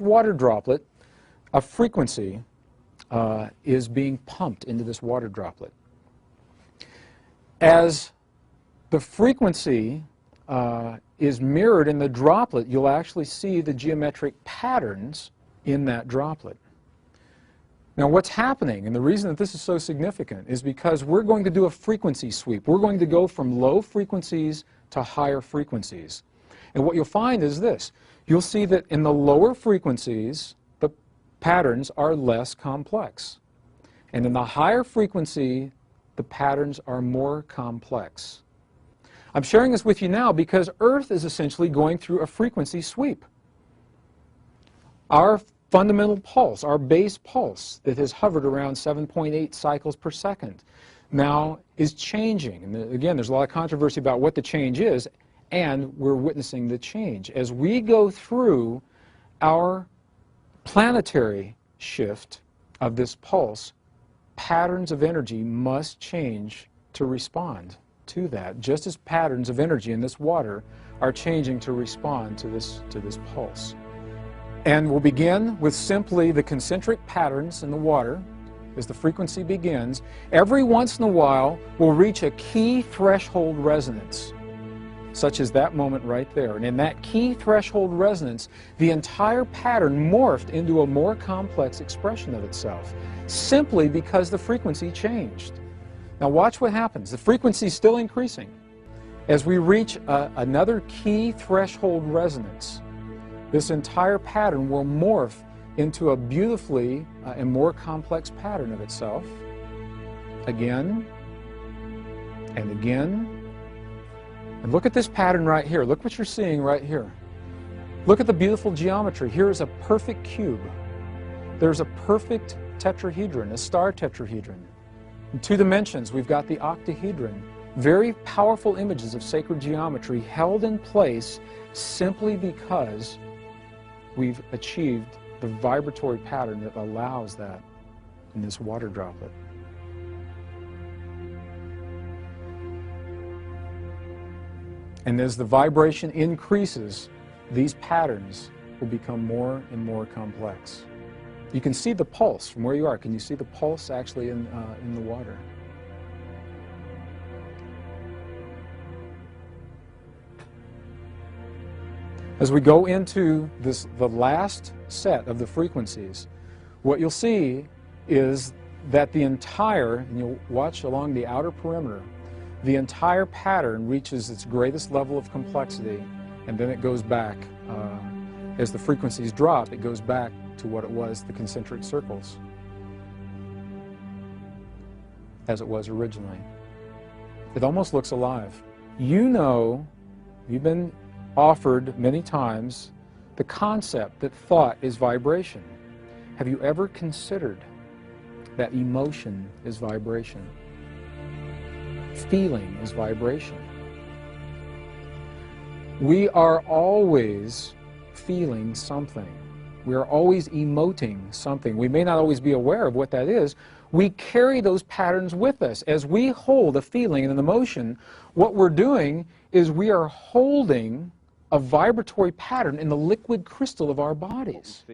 water droplet, a frequency is being pumped into this water droplet. As the frequency is mirrored in the droplet, you'll actually see the geometric patterns in that droplet. Now what's happening, and the reason that this is so significant, is because we're going to do a frequency sweep. We're going to go from low frequencies to higher frequencies. And what you'll find is this. You'll see that in the lower frequencies, the patterns are less complex. And in the higher frequency, the patterns are more complex. I'm sharing this with you now because Earth is essentially going through a frequency sweep. Our fundamental pulse, our base pulse that has hovered around 7.8 cycles per second, now is changing. And again, there's a lot of controversy about what the change is, and we're witnessing the change. As we go through our planetary shift of this pulse, patterns of energy must change to respond to that, just as patterns of energy in this water are changing to respond to this pulse. And we'll begin with simply the concentric patterns in the water. As the frequency begins, every once in a while we'll reach a key threshold resonance, such as that moment right there. And in that key threshold resonance, the entire pattern morphed into a more complex expression of itself, simply because the frequency changed. Now watch what happens. The frequency is still increasing. As we reach another key threshold resonance, this entire pattern will morph into a beautifully and more complex pattern of itself, again and again. And look at this pattern right here. Look what you're seeing right here. Look at the beautiful geometry. Here is a perfect cube. There's a perfect tetrahedron, a star tetrahedron. In 2 dimensions, we've got the octahedron. Very powerful images of sacred geometry held in place simply because we've achieved the vibratory pattern that allows that in this water droplet. And as the vibration increases, these patterns will become more and more complex. You can see the pulse from where you are. Can you see the pulse actually in the water? As we go into the last set of the frequencies, what you'll see is that the entire, and you'll watch along the outer perimeter, the entire pattern reaches its greatest level of complexity, and then it goes back. As the frequencies drop, it goes back to what it was, the concentric circles, as it was originally. It almost looks alive. You know, you've been offered many times the concept that thought is vibration. Have you ever considered that emotion is vibration? Feeling is vibration. We are always feeling something. We are always emoting something. We may not always be aware of what that is. We carry those patterns with us. As we hold a feeling and an emotion, what we're doing is we are holding a vibratory pattern in the liquid crystal of our bodies.